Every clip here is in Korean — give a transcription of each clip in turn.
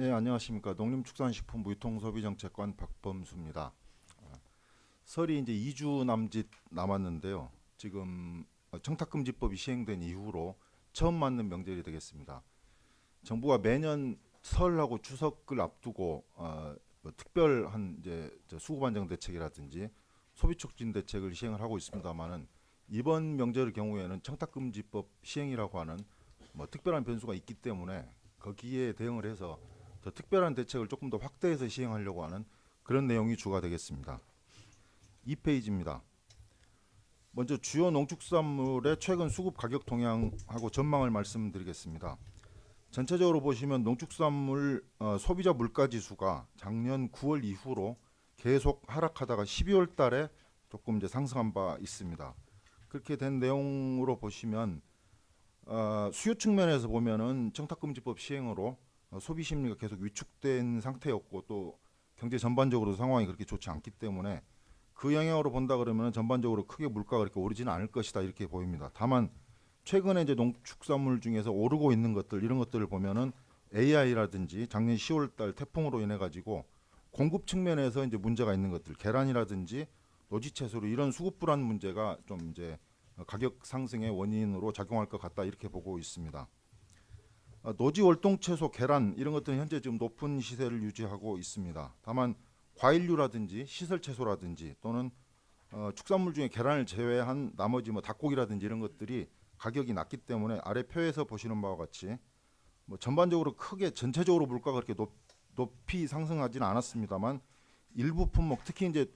네, 안녕하십니까. 농림축산식품부 유통소비정책관 박범수입니다. 설이 이제 2주 남짓 남았는데요. 지금 청탁금지법이 시행된 이후로 처음 맞는 명절이 되겠습니다. 정부가 매년 설하고 추석을 앞두고 뭐 특별한 이제 수급 안정 대책이라든지 소비 촉진 대책을 시행을 하고 있습니다만은 이번 명절의 경우에는 청탁금지법 시행이라고 하는 뭐 특별한 변수가 있기 때문에 거기에 대응을 해서 더 특별한 대책을 조금 더 확대해서 시행하려고 하는 그런 내용이 주가 되겠습니다. 2페이지입니다. 먼저 주요 농축산물의 최근 수급 가격 동향하고 전망을 말씀드리겠습니다. 전체적으로 보시면 농축산물 소비자 물가 지수가 작년 9월 이후로 계속 하락하다가 12월 달에 조금 이제 상승한 바 있습니다. 그렇게 된 내용으로 보시면 수요 측면에서 보면은 청탁금지법 시행으로 소비 심리가 계속 위축된 상태였고 또 경제 전반적으로 상황이 그렇게 좋지 않기 때문에 그 영향으로 본다 그러면 전반적으로 크게 물가가 그렇게 오르지는 않을 것이다 이렇게 보입니다. 다만 최근에 이제 농축산물 중에서 오르고 있는 것들 이런 것들을 보면은 AI라든지 작년 10월달 태풍으로 인해 가지고 공급 측면에서 이제 문제가 있는 것들 계란이라든지 노지채소로 이런 수급 불안 문제가 좀 이제 가격 상승의 원인으로 작용할 것 같다 이렇게 보고 있습니다. 노지 월동 채소, 계란 이런 것들은 현재 지금 높은 시세를 유지하고 있습니다. 다만 과일류라든지 시설 채소라든지 또는 축산물 중에 계란을 제외한 나머지 뭐 닭고기라든지 이런 것들이 가격이 낮기 때문에 아래 표에서 보시는 바와 같이 뭐 전반적으로 크게 전체적으로 물가가 그렇게 높이 상승하지는 않았습니다만 일부 품목 특히 이제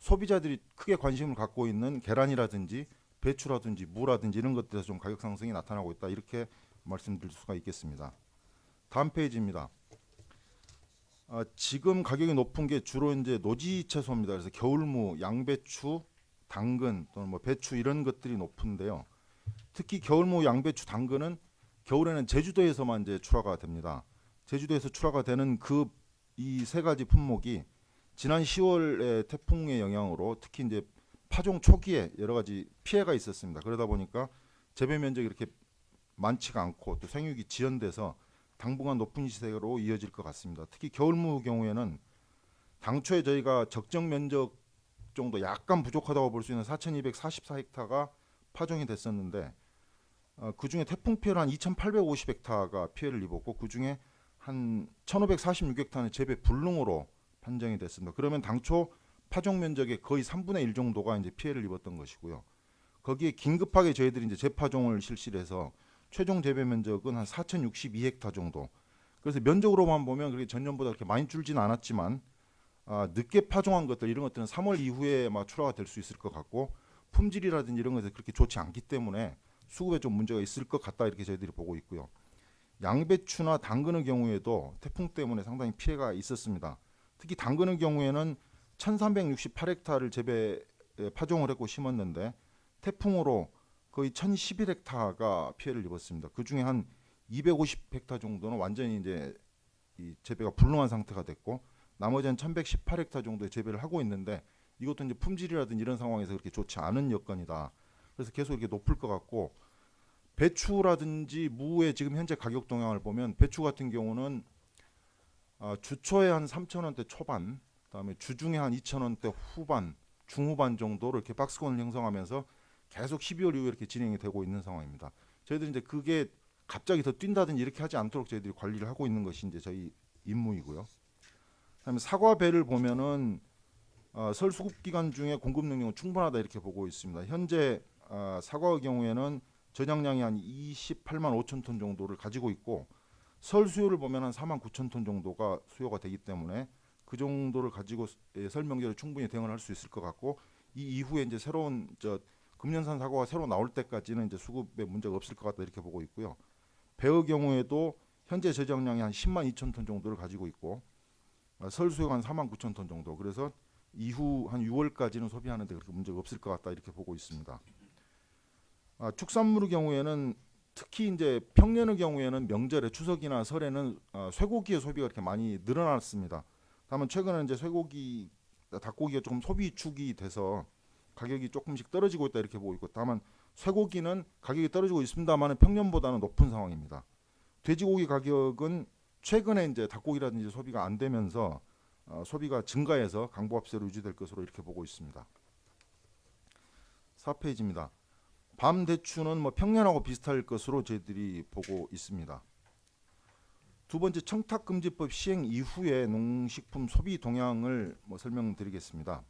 소비자들이 크게 관심을 갖고 있는 계란이라든지 배추라든지 무라든지 이런 것들에서 좀 가격 상승이 나타나고 있다 이렇게 말씀드릴 수가 있겠습니다. 다음 페이지입니다. 지금 가격이 높은 게 주로 이제 노지 채소입니다. 그래서 겨울무, 양배추, 당근 또는 뭐 배추 이런 것들이 높은데요. 특히 겨울무, 양배추, 당근은 겨울에는 제주도에서만 이제 출하가 됩니다. 제주도에서 출하가 되는 그 이 세 가지 품목이 지난 10월에 태풍의 영향으로 특히 이제 파종 초기에 여러 가지 피해가 있었습니다. 그러다 보니까 재배 면적이 이렇게 많지가 않고 또 생육이 지연돼서 당분간 높은 시세로 이어질 것 같습니다. 특히 겨울무 경우에는 당초에 저희가 적정 면적 정도 약간 부족하다고 볼 수 있는 4,244헥타가 파종이 됐었는데 그중에 태풍 피해로 한 2,850헥타가 피해를 입었고 그중에 한 1,546헥타는 재배 불능으로 판정이 됐습니다. 그러면 당초 파종 면적의 거의 3분의 1 정도가 이제 피해를 입었던 것이고요. 거기에 긴급하게 저희들이 이제 재파종을 실시를 해서 최종 재배 면적은 한 4,062헥타 정도. 그래서 면적으로만 보면 그렇게 전년보다 그렇게 많이 줄지는 않았지만 늦게 파종한 것들 이런 것들은 3월 이후에 막 출하가 될 수 있을 것 같고 품질이라든지 이런 것들이 그렇게 좋지 않기 때문에 수급에 좀 문제가 있을 것 같다 이렇게 저희들이 보고 있고요. 양배추나 당근의 경우에도 태풍 때문에 상당히 피해가 있었습니다. 특히 당근의 경우에는 1,368헥타를 재배 파종을 했고 심었는데 태풍으로 거의 1,011헥타가 피해를 입었습니다. 그 중에 한 250헥타 정도는 완전히 이제 이 재배가 불능한 상태가 됐고 나머지 한 1,118헥타 정도의 재배를 하고 있는데 이것도 이제 품질이라든지 이런 상황에서 그렇게 좋지 않은 여건이다. 그래서 계속 이렇게 높을 것 같고 배추라든지 무의 지금 현재 가격 동향을 보면 배추 같은 경우는 주초에 한 3,000원대 초반, 그다음에 주중에 한 2,000원대 후반, 중후반 정도로 이렇게 박스권을 형성하면서 계속 12월 이후에 이렇게 진행이 되고 있는 상황입니다. 저희들이 이제 그게 갑자기 더 뛴다든지 이렇게 하지 않도록 저희들이 관리를 하고 있는 것이 이제 저희 임무이고요. 그다음에 사과 배를 보면은 설 수급 기간 중에 공급 능력은 충분하다 이렇게 보고 있습니다. 현재 사과의 경우에는 저장량이 한 28만 5천 톤 정도를 가지고 있고 설 수요를 보면 한 4만 9천 톤 정도가 수요가 되기 때문에 그 정도를 가지고 설 명절에 충분히 대응을 할 수 있을 것 같고 이 이후에 이제 새로운 금년산 사과가 새로 나올 때까지는 이제 수급에 문제가 없을 것 같다 이렇게 보고 있고요. 배의 경우에도 현재 저장량이 한 10만 2천 톤 정도를 가지고 있고 설 수요가 한 4만 9천 톤 정도. 그래서 이후 한 6월까지는 소비하는데 그렇게 문제가 없을 것 같다 이렇게 보고 있습니다. 축산물의 경우에는 특히 이제 평년의 경우에는 명절에 추석이나 설에는 쇠고기의 소비가 그렇게 많이 늘어났습니다. 다만 최근에 이제 쇠고기, 닭고기가 조금 소비 위축이 돼서 가격이 조금씩 떨어지고 있다 이렇게 보고 있고 다만 쇠고기는 가격이 떨어지고 있습니다만 평년보다는 높은 상황입니다. 돼지고기 가격은 최근에 이제 닭고기라든지 소비가 안 되면서 소비가 증가해서 강보합세로 유지될 것으로 이렇게 보고 있습니다. 4페이지입니다. 밤 대추는 뭐 평년하고 비슷할 것으로 저희들이 보고 있습니다. 두 번째, 청탁금지법 시행 이후의 농식품 소비 동향을 설명드리겠습니다.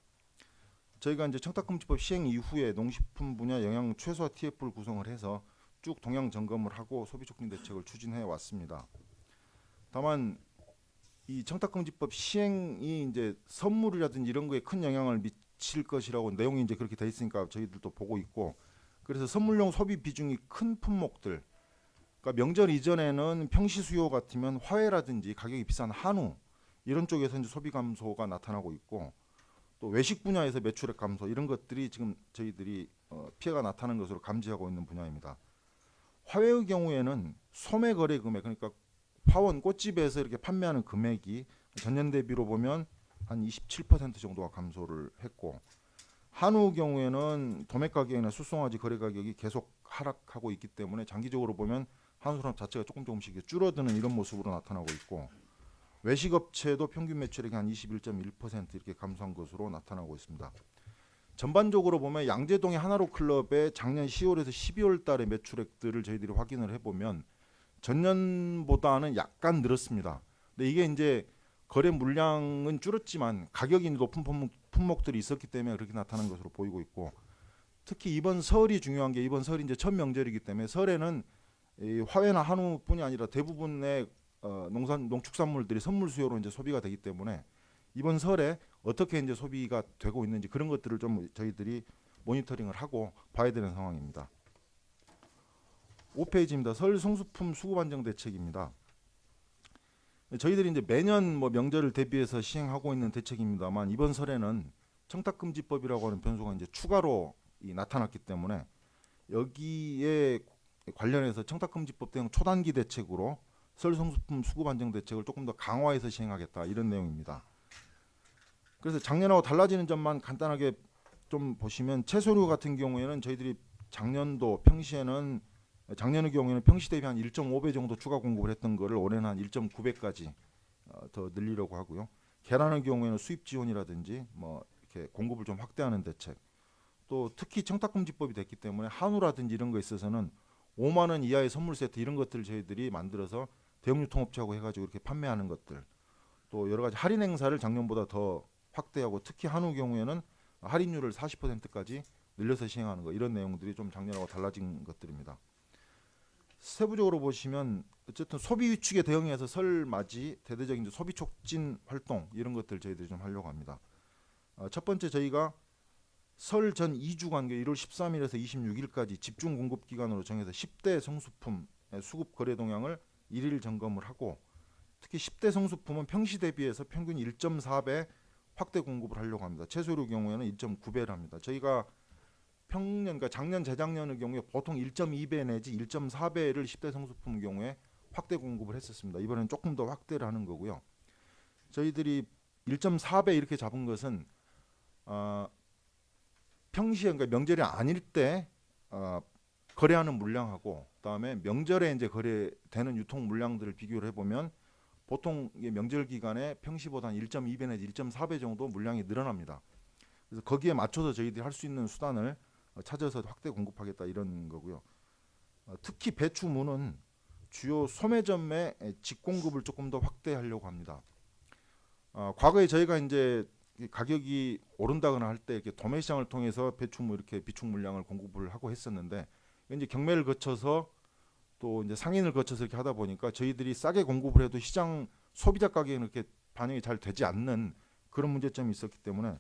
저희가 이제 청탁금지법 시행 이후에 농식품 분야 영양 최소화 TF를 구성을 해서 쭉 동향 점검을 하고 소비 촉진 대책을 추진해 왔습니다. 다만 이 청탁금지법 시행이 이제 선물이라든지 이런 거에 큰 영향을 미칠 것이라고 내용이 이제 그렇게 돼 있으니까 저희들도 보고 있고, 그래서 선물용 소비 비중이 큰 품목들, 그러니까 명절 이전에는 평시 수요 같으면 화훼라든지 가격이 비싼 한우 이런 쪽에서 이제 소비 감소가 나타나고 있고, 또 외식 분야에서 매출액 감소 이런 것들이 지금 저희들이 피해가 나타나는 것으로 감지하고 있는 분야입니다. 화훼의 경우에는 소매 거래 금액, 그러니까 화원 꽃집에서 이렇게 판매하는 금액이 전년 대비로 보면 한 27% 정도가 감소를 했고, 한우 경우에는 도매 가격이나 수송아지 거래 가격이 계속 하락하고 있기 때문에 장기적으로 보면 한우산업 자체가 조금씩 줄어드는 이런 모습으로 나타나고 있고, 외식업체도 평균 매출액이 한 21.1% 이렇게 감소한 것으로 나타나고 있습니다. 전반적으로 보면 양재동의 하나로 클럽의 작년 10월에서 12월 달의 매출액들을 저희들이 확인을 해보면 전년보다는 약간 늘었습니다. 근데 이게 이제 거래 물량은 줄었지만 가격이 높은 품목들이 있었기 때문에 그렇게 나타난 것으로 보이고 있고, 특히 이번 설이 중요한 게, 이번 설이 이제 첫 명절이기 때문에 설에는 이 화훼나 한우뿐이 아니라 대부분의 농축산물들이 선물 수요로 이제 소비가 되기 때문에 이번 설에 어떻게 이제 소비가 되고 있는지 그런 것들을 좀 저희들이 모니터링을 하고 봐야 되는 상황입니다. 5페이지입니다. 설 성수품 수급 안정 대책입니다. 저희들이 이제 매년 명절을 대비해서 시행하고 있는 대책입니다만, 이번 설에는 청탁금지법이라고 하는 변수가 이제 추가로 나타났기 때문에 여기에 관련해서 청탁금지법 대응 초단기 대책으로 설 성수품 수급 안정 대책을 조금 더 강화해서 시행하겠다, 이런 내용입니다. 그래서 작년하고 달라지는 점만 간단하게 좀 보시면, 채소류 같은 경우에는 저희들이 작년의 경우에는 평시 대비 한 1.5배 정도 추가 공급을 했던 거를 올해는 한 1.9배까지 더 늘리려고 하고요. 계란의 경우에는 수입 지원이라든지 이렇게 공급을 좀 확대하는 대책, 또 특히 청탁금지법이 됐기 때문에 한우라든지 이런 거 있어서는 5만 원 이하의 선물 세트 이런 것들을 저희들이 만들어서 대형 유통업체하고 해가지고 이렇게 판매하는 것들, 또 여러 가지 할인 행사를 작년보다 더 확대하고, 특히 한우 경우에는 할인율을 40%까지 늘려서 시행하는 거, 이런 내용들이 좀 작년하고 달라진 것들입니다. 세부적으로 보시면 어쨌든 소비 위축에 대응해서 설 맞이 대대적인 소비 촉진 활동 이런 것들 저희들이 좀 하려고 합니다. 첫 번째, 저희가 설 전 2주 간격 1월 13일에서 26일까지 집중 공급 기간으로 정해서 10대 성수품 수급 거래 동향을 1일 점검을 하고, 특히 10대 성수품은 평시 대비해서 평균 1.4배 확대 공급을 하려고 합니다. 채소류 경우에는 1.9배를 합니다. 저희가 그러니까 작년 재작년의 경우에 보통 1.2배 내지 1.4배를 10대 성수품 경우에 확대 공급을 했었습니다. 이번에는 조금 더 확대를 하는 거고요. 저희들이 1.4배 이렇게 잡은 것은 평시에, 그러니까 명절이 아닐 때 거래하는 물량하고, 그다음에 명절에 이제 거래되는 유통 물량들을 비교를 해보면 보통 명절 기간에 평시보다 한 1.2배 내지 1.4배 정도 물량이 늘어납니다. 그래서 거기에 맞춰서 저희들이 할 수 있는 수단을 찾아서 확대 공급하겠다, 이런 거고요. 특히 배추무는 주요 소매점의 직공급을 조금 더 확대하려고 합니다. 과거에 저희가 이제 가격이 오른다거나 할 때 이렇게 도매시장을 통해서 배추무 이렇게 비축 물량을 공급을 하고 했었는데, 이제 경매를 거쳐서 또 이제 상인을 거쳐서 이렇게 하다 보니까 저희들이 싸게 공급을 해도 시장 소비자 가격에는 이렇게 반영이 잘 되지 않는 그런 문제점이 있었기 때문에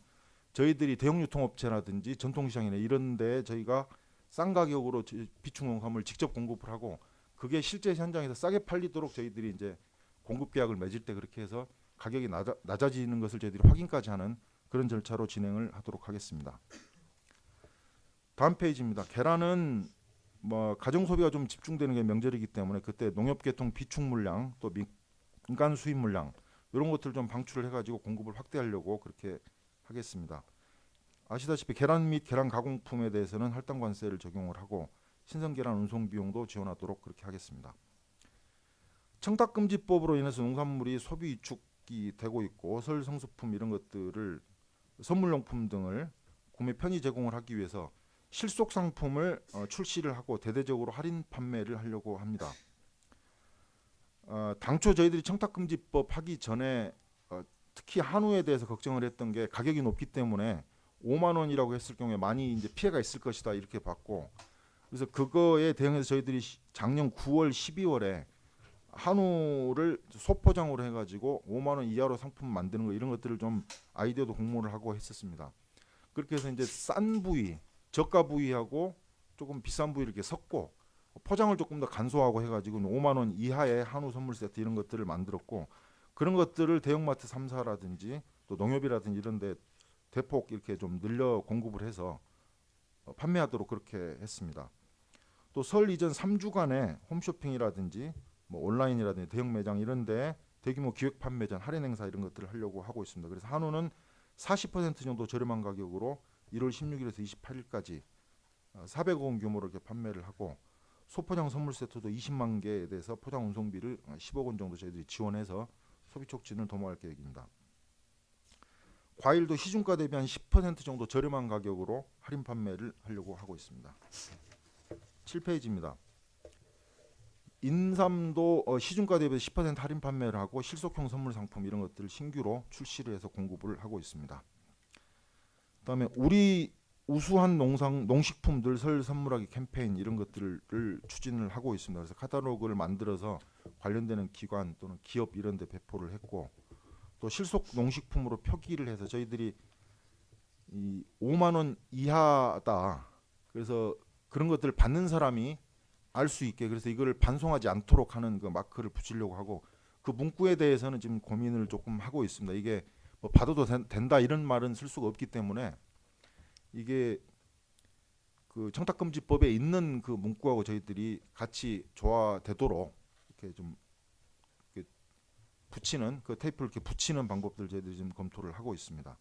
저희들이 대형 유통업체라든지 전통시장이나 이런 데 저희가 싼 가격으로 비축 농산물을 직접 공급을 하고, 그게 실제 현장에서 싸게 팔리도록 저희들이 이제 공급 계약을 맺을 때 그렇게 해서 가격이 낮아지는 것을 저희들이 확인까지 하는 그런 절차로 진행을 하도록 하겠습니다. 다음 페이지입니다. 계란은 가정 소비가 좀 집중되는 게 명절이기 때문에 그때 농협계통 비축 물량, 또 민간 수입 물량 이런 것들을 좀 방출을 해가지고 공급을 확대하려고 그렇게 하겠습니다. 아시다시피 계란 및 계란 가공품에 대해서는 할당 관세를 적용을 하고 신선 계란 운송 비용도 지원하도록 그렇게 하겠습니다. 청탁금지법으로 인해서 농산물이 소비 위축이 되고 있고 설 성수품 이런 것들을 선물용품 등을 구매 편의 제공을 하기 위해서 실속 상품을 출시를 하고 대대적으로 할인 판매를 하려고 합니다. 당초 저희들이 청탁금지법 하기 전에 특히 한우에 대해서 걱정을 했던 게 가격이 높기 때문에 5만 원이라고 했을 경우에 많이 이제 피해가 있을 것이다 이렇게 봤고, 그래서 그거에 대응해서 저희들이 작년 9월, 12월에 한우를 소포장으로 해가지고 5만 원 이하로 상품 만드는 거 이런 것들을 좀 아이디어도 공모를 하고 했었습니다. 그렇게 해서 이제 싼 부위, 저가 부위하고 조금 비싼 부위 이렇게 섞고 포장을 조금 더 간소하고 해가지고 5만 원 이하의 한우 선물 세트 이런 것들을 만들었고, 그런 것들을 대형마트 3사라든지 또 농협이라든지 이런데 대폭 이렇게 좀 늘려 공급을 해서 판매하도록 그렇게 했습니다. 또 설 이전 3주간에 홈쇼핑이라든지 뭐 온라인이라든지 대형 매장 이런데 대규모 기획 판매전, 할인 행사 이런 것들을 하려고 하고 있습니다. 그래서 한우는 40% 정도 저렴한 가격으로 1월 16일에서 28일까지 400억 원 규모로 이렇게 판매를 하고, 소포장 선물 세트도 20만 개에 대해서 포장 운송비를 10억 원 정도 저희들이 지원해서 소비 촉진을 도모할 계획입니다. 과일도 시중가 대비 한 10% 정도 저렴한 가격으로 할인 판매를 하려고 하고 있습니다. 7페이지입니다. 인삼도 시중가 대비 10% 할인 판매를 하고 실속형 선물 상품 이런 것들을 신규로 출시를 해서 공급을 하고 있습니다. 그다음에 우리 우수한 농식품들 설 선물하기 캠페인 이런 것들을 추진을 하고 있습니다. 그래서 카탈로그를 만들어서 관련되는 기관 또는 기업 이런 데 배포를 했고, 또 실속 농식품으로 표기를 해서 저희들이 이 5만 원 이하다, 그래서 그런 것들을 받는 사람이 알 수 있게, 그래서 이거를 반송하지 않도록 하는 그 마크를 붙이려고 하고, 그 문구에 대해서는 지금 고민을 조금 하고 있습니다. 이게 뭐 받아도 된다 이런 말은 쓸 수가 없기 때문에 이게 그 청탁금지법에 있는 그 문구하고 저희들이 같이 조화되도록 이렇게 좀 이렇게 붙이는 그 테이프를 이렇게 붙이는 방법들 저희들이 지금 검토를 하고 있습니다.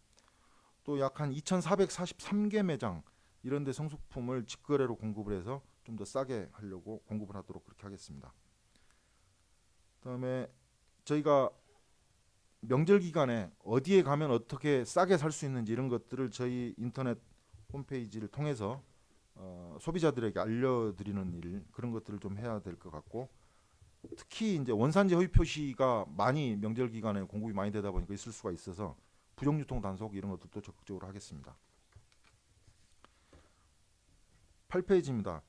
또 약 한 2,443개 매장 이런 데 성수품을 직거래로 공급을 해서 좀 더 싸게 하려고 공급을 하도록 그렇게 하겠습니다. 그다음에 저희가 명절 기간에 어디에 가면 어떻게 싸게 살 수 있는지 이런 것들을 저희 인터넷 홈페이지를 통해서 소비자들에게 알려드리는 일, 그런 것들을 좀 해야 될 것 같고, 특히 이제 원산지 허위 표시가 많이 명절 기간에 공급이 많이 되다 보니까 있을 수가 있어서 부정유통 단속 이런 것들도 적극적으로 하겠습니다. 8페이지입니다.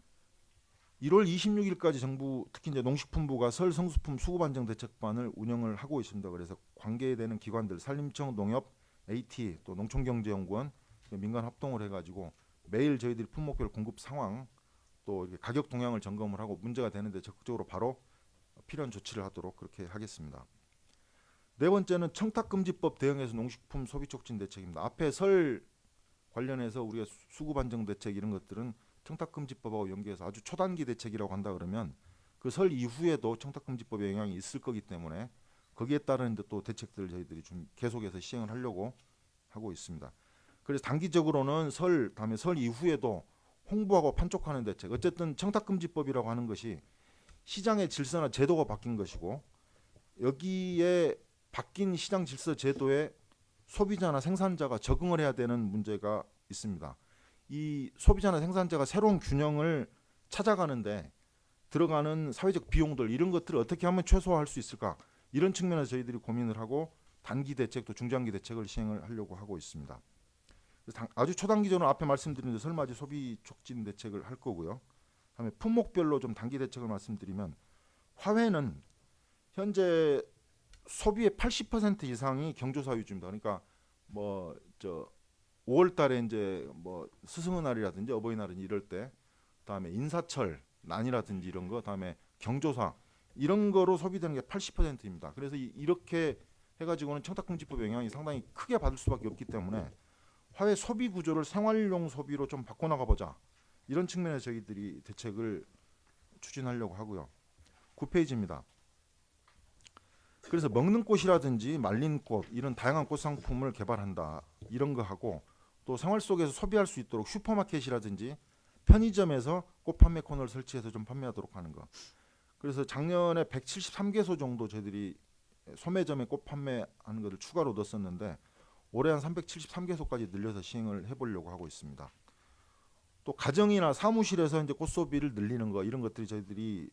1월 26일까지 정부 특히 이제 농식품부가 설 성수품 수급 안정 대책반을 운영을 하고 있습니다. 그래서 관계되는 기관들 산림청, 농협, AT 또 농촌경제연구원 민간 합동을 해가지고 매일 저희들이 품목별 공급 상황 또 이렇게 가격 동향을 점검을 하고 문제가 되는데 적극적으로 바로 필요한 조치를 하도록 그렇게 하겠습니다. 네 번째는 청탁금지법 대응해서 농식품 소비 촉진 대책입니다. 앞에 설 관련해서 우리가 수급 안정 대책 이런 것들은 청탁금지법하고 연계해서 아주 초단기 대책이라고 한다 그러면 그 설 이후에도 청탁금지법의 영향이 있을 거기 때문에 거기에 따른 또 대책들을 저희들이 좀 계속해서 시행을 하려고 하고 있습니다. 그래서 단기적으로는 다음에 설 이후에도 홍보하고 판촉하는 대책, 어쨌든 청탁금지법이라고 하는 것이 시장의 질서나 제도가 바뀐 것이고, 여기에 바뀐 시장 질서 제도에 소비자나 생산자가 적응을 해야 되는 문제가 있습니다. 이 소비자나 생산자가 새로운 균형을 찾아가는데 들어가는 사회적 비용들 이런 것들을 어떻게 하면 최소화할 수 있을까, 이런 측면에서 저희들이 고민을 하고 단기 대책 또 중장기 대책을 시행을 하려고 하고 있습니다. 아주 초단기적으로 앞에 말씀드린 설맞이 소비 촉진 대책을 할 거고요. 다음에 품목별로 좀 단기 대책을 말씀드리면, 화훼는 현재 소비의 80% 이상이 경조사 위주입니다. 그러니까 뭐 5월달에 이제 뭐 스승의 날이라든지 어버이날은 이럴 때, 다음에 인사철 난이라든지 이런 거, 다음에 경조사 이런 거로 소비되는 게 80%입니다. 그래서 이렇게 해가지고는 청탁금지법 영향이 상당히 크게 받을 수밖에 없기 때문에 화훼 소비 구조를 생활용 소비로 좀 바꿔나가 보자, 이런 측면에서 저희들이 대책을 추진하려고 하고요. 9페이지입니다. 그래서 먹는 꽃이라든지 말린 꽃 이런 다양한 꽃 상품을 개발한다, 이런 거 하고, 또 생활 속에서 소비할 수 있도록 슈퍼마켓이라든지 편의점에서 꽃 판매 코너를 설치해서 좀 판매하도록 하는 거. 그래서 작년에 173개소 정도 저희들이 소매점에 꽃 판매하는 것을 추가로 넣었었는데 올해 한 373개소까지 늘려서 시행을 해보려고 하고 있습니다. 또 가정이나 사무실에서 이제 꽃소비를 늘리는 거 이런 것들이 저희들이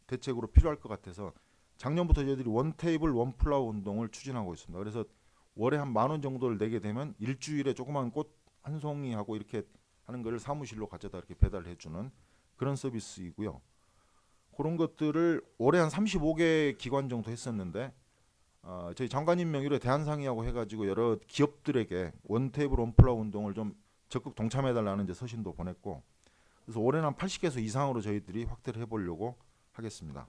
대책으로 필요할 것 같아서 작년부터 저희들이 원 테이블 원 플라워 운동을 추진하고 있습니다. 그래서 월에 한 10,000원 정도를 내게 되면 일주일에 조그만 꽃 한 송이하고 이렇게 하는 거를 사무실로 가져다 이렇게 배달해 주는 그런 서비스이고요. 그런 것들을 올해 한 35개 기관 정도 했었는데 저희 장관님 명의로 대한상의하고 해가지고 여러 기업들에게 원 테이블 원 플라워 운동을 좀 적극 동참해달라는 이제 서신도 보냈고, 그래서 올해는 한 80개소 이상으로 저희들이 확대를 해보려고 하겠습니다.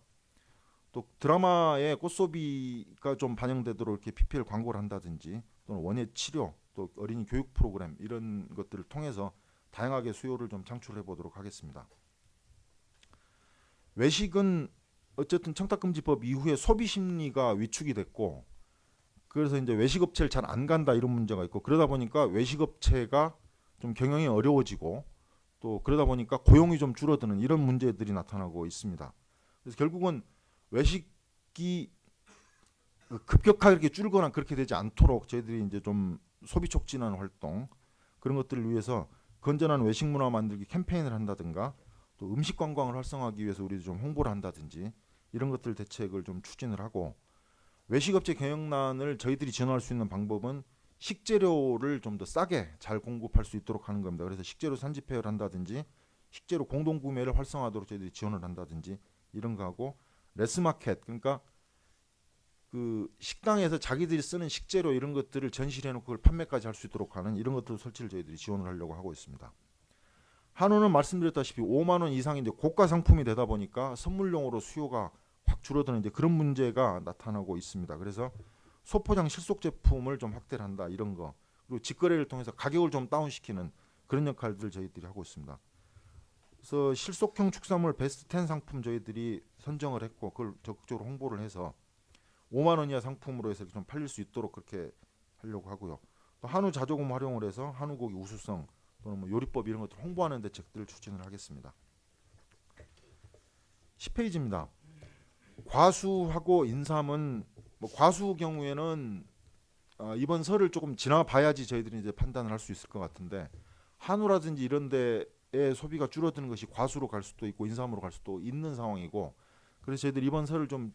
또 드라마에 꽃소비가 좀 반영되도록 이렇게 PPL 광고를 한다든지 또는 원예 치료 또 어린이 교육 프로그램 이런 것들을 통해서 다양하게 수요를 좀 창출해 보도록 하겠습니다. 외식은 어쨌든 청탁금지법 이후에 소비 심리가 위축이 됐고, 그래서 이제 외식업체를 잘 안 간다 이런 문제가 있고, 그러다 보니까 외식업체가 좀 경영이 어려워지고 또 그러다 보니까 고용이 좀 줄어드는 이런 문제들이 나타나고 있습니다. 그래서 결국은 외식이 급격하게 이렇게 줄거나 그렇게 되지 않도록 저희들이 이제 좀 소비 촉진하는 활동 그런 것들을 위해서 건전한 외식 문화 만들기 캠페인을 한다든가 또 음식 관광을 활성화하기 위해서 우리도 좀 홍보를 한다든지 이런 것들 대책을 좀 추진을 하고, 외식업체 경영난을 저희들이 지원할 수 있는 방법은 식재료를 좀 더 싸게 잘 공급할 수 있도록 하는 겁니다. 그래서 식재료 산지폐를 한다든지 식재료 공동 구매를 활성화하도록 저희들이 지원을 한다든지 이런 거 하고, 레스마켓 그러니까 그 식당에서 자기들이 쓰는 식재료 이런 것들을 전시를 해놓고 그걸 판매까지 할 수 있도록 하는 이런 것들 설치를 저희들이 지원을 하려고 하고 있습니다. 한우는 말씀드렸다시피 5만 원 이상이 이제 고가 상품이 되다 보니까 선물용으로 수요가 확 줄어드는 이제 그런 문제가 나타나고 있습니다. 그래서 소포장 실속 제품을 좀 확대를 한다 이런 거, 그리고 직거래를 통해서 가격을 좀 다운시키는 그런 역할들을 저희들이 하고 있습니다. 그래서 실속형 축산물 베스트 10 상품 저희들이 선정을 했고 그걸 적극적으로 홍보를 해서 5만 원 이하 상품으로 해서 좀 팔릴 수 있도록 그렇게 하려고 하고요. 또 한우 자조금 활용을 해서 한우고기 우수성 또는 뭐 요리법 이런 것들 홍보하는 대책들을 추진을 하겠습니다. 10페이지입니다. 과수하고 인삼은 뭐 과수 경우에는 이번 설을 조금 지나봐야지 저희들이 이제 판단을 할 수 있을 것 같은데, 한우라든지 이런 데의 소비가 줄어드는 것이 과수로 갈 수도 있고 인삼으로 갈 수도 있는 상황이고, 그래서 저희들이 이번 설을 좀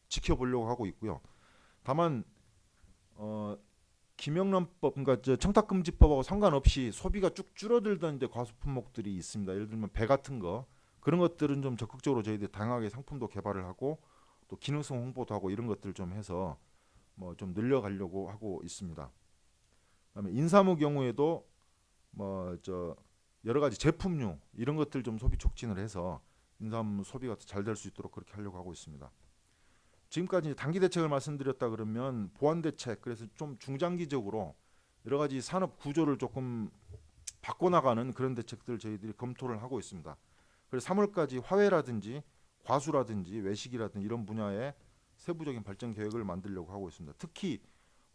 지켜보려고 하고 있고요. 다만 김영란법 그러니까 청탁금지법하고 상관없이 소비가 쭉 줄어들던 이제 과수 품목들이 있습니다. 예를 들면 배 같은 거 그런 것들은 좀 적극적으로 저희들이 다양하게 상품도 개발을 하고 또 기능성 홍보도 하고 이런 것들 좀 해서 뭐 좀 늘려가려고 하고 있습니다. 그다음에 인삼의 경우에도 뭐 여러 가지 제품류 이런 것들 좀 소비 촉진을 해서 인삼 소비가 잘 될 수 있도록 그렇게 하려고 하고 있습니다. 지금까지 단기 대책을 말씀드렸다 그러면 보완 대책, 그래서 좀 중장기적으로 여러 가지 산업 구조를 조금 바꿔나가는 그런 대책들 저희들이 검토를 하고 있습니다. 그래서 3월까지 화훼라든지 과수라든지 외식이라든지 이런 분야의 세부적인 발전 계획을 만들려고 하고 있습니다. 특히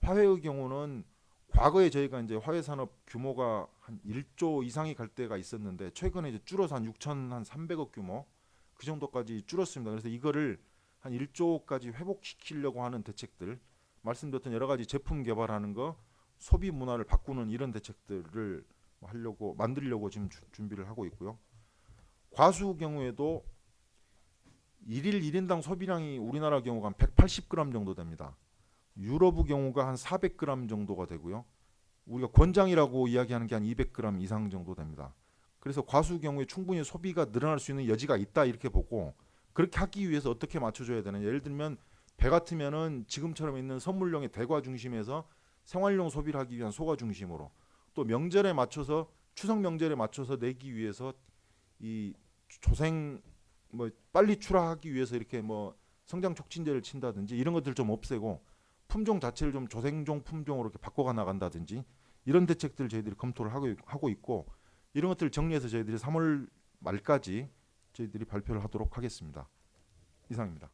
화훼의 경우는 과거에 저희가 이제 화훼 산업 규모가 한 1조 이상이 갈 때가 있었는데 최근에 이제 줄어서 한 6,300억 규모 그 정도까지 줄었습니다. 그래서 이거를 한 1조까지 회복시키려고 하는 대책들, 말씀드렸던 여러 가지 제품 개발하는 거, 소비 문화를 바꾸는 이런 대책들을 하려고 만들려고 지금 준비를 하고 있고요. 과수 경우에도 1일 1인당 소비량이 우리나라 경우가 한 180g 정도 됩니다. 유럽의 경우가 한 400g 정도가 되고요. 우리가 권장이라고 이야기하는 게 한 200g 이상 정도 됩니다. 그래서 과수 경우에 충분히 소비가 늘어날 수 있는 여지가 있다 이렇게 보고, 그렇게 하기 위해서 어떻게 맞춰줘야 되느냐. 예를 들면 배 같으면은 지금처럼 있는 선물용의 대과 중심에서 생활용 소비를 하기 위한 소가 중심으로, 또 명절에 맞춰서 추석 명절에 맞춰서 내기 위해서 이 조생 뭐 빨리 출하하기 위해서 이렇게 뭐 성장 촉진제를 친다든지 이런 것들 좀 없애고 품종 자체를 좀 조생종 품종으로 이렇게 바꿔가 나간다든지 이런 대책들 저희들이 검토를 하고 있고, 이런 것들을 정리해서 저희들이 3월 말까지 저희들이 발표를 하도록 하겠습니다. 이상입니다.